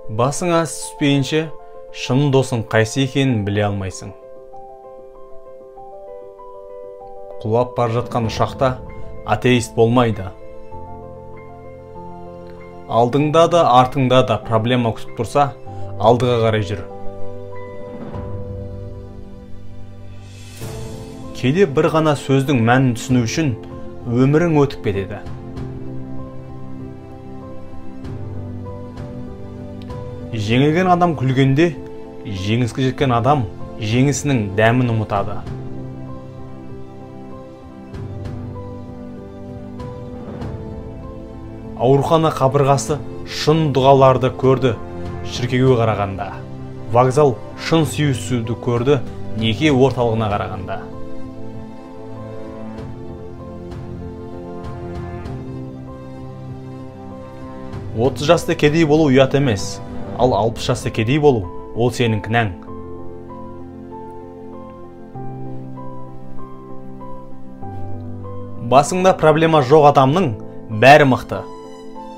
Басыңа түспейінше, шын досың қайсы екенін біле алмайсың. Құлап бара жатқан ұшақта атеист болмайды. Алдыңда да, артыңда да проблема күтіп тұрса, алдыға қарай жүр. Кейде бір ғана сөздің мәнін түсіну үшін өмірің өтіп кетеді. Жеңілген адам күлгенде, жеңіске жеткен адам жеңісінің дәмін ұмытады. Аурухана қабырғасы шын дұғаларды көрді, шіркеуге қарағанда. Вокзал шын сүйісуді көрді, неке орталығына қарағанда. Отыз жаста кедей болу ұят емес, ал 60 жаста кедей болу ол сенің кінәң. Басыңда проблема жоқ адамның бәрі мықты.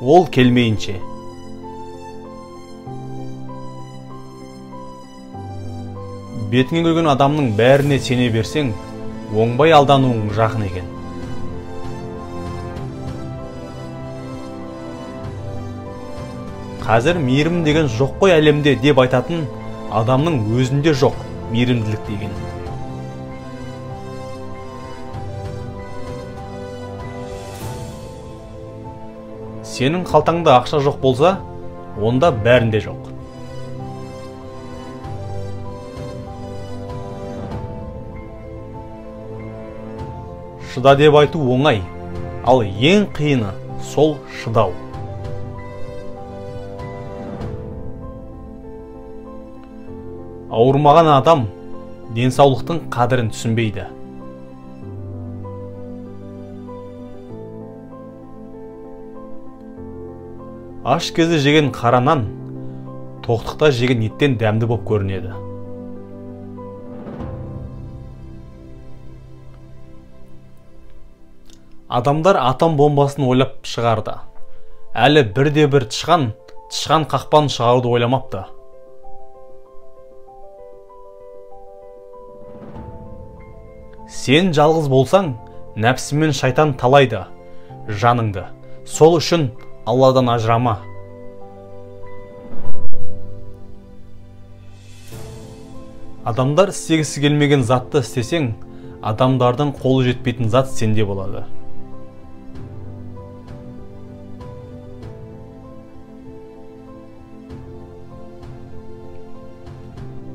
Ол келмейінше. Бетіңе көрген адамның бәріне сене берсең, оңбай алдануың жақын екен. Қазір мейірім деген жоқ қой әлемде деп айтатын адамның өзінде жоқ мейірімділік деген. Сенің қалтаңда ақша жоқ болса, онда бәрінде жоқ. Шыда деп айту оңай, ал ең қиыны сол шыдау. Ауырмаған адам денсаулықтың қадірін түсінбейді. Аш кезі жеген қара нан, тоқтықта жеген еттен дәмді боп көрінеді. Адамдар атом бомбасын ойлап шығарды. Әлі бірде-бір тышқан қақпан шығаруды ойламапты. Сен жалғыз болсаң, нәпсімен шайтан талайды жаныңды. Сол үшін Алладан ажырама. Адамдар істегісі келмеген затты істесең, адамдардың қолы жетпейтін зат сенде болады.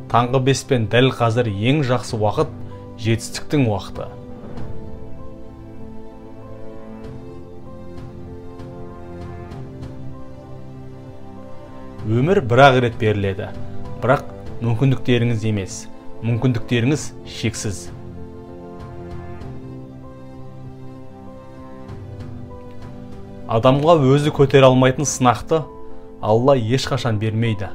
Таңғы 5 пен дәл қазір ең жақсы уақыт жетістіктің уақыты. Өмір бір-ақ рет беріледі, бірақ мүмкіндіктеріңіз емес, мүмкіндіктеріңіз шексіз. Адамға өзі көтере алмайтын сынақты Алла ешқашан бермейді.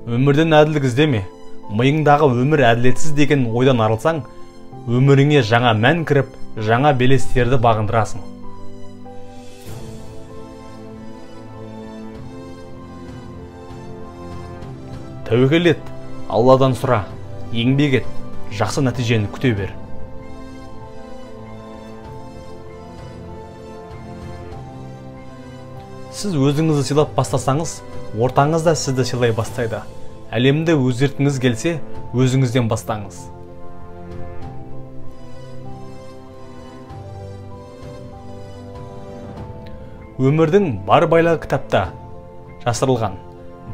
Өмірден әділдік іздеме. Миыңдағы өмір әділетсіз деген ойдан арылсаң, өміріңе жаңа мән кіріп, жаңа белестерді бағындырасың. Тәуекел ет, Алладан сұра, еңбек ет, жақсы нәтижені күте бер. Сіз өзіңізді сыйлап бастасаңыз, ортаңыз да сізді сыйлай бастайды. Әлемді өзгерткіңіз келсе, өзіңізден бастаңыз. Өмірдің бар байлығы кітапта жасырылған,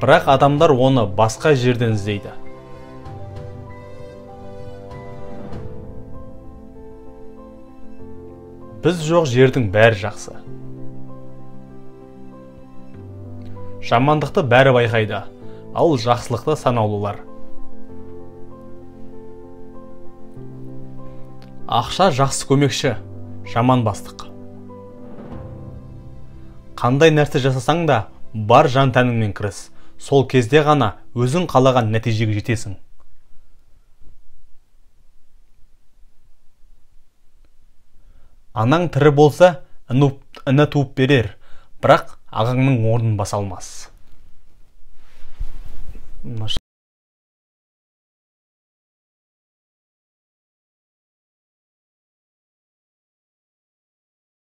бірақ адамдар оны басқа жерден іздейді. Біз жоқ жердің бәрі жақсы. Жамандықты бәрі байқайды, ал жақсылықты санаулылар. Ақша жақсы көмекші, жаман бастық. Қандай нәрсе жасасаң да, бар жан тәніңмен кіріс. Сол кезде ғана өзің қалаған нәтижеге жетесің. Анаң тірі болса, іні туып берер, бірақ ағаңның орнын баса алмас.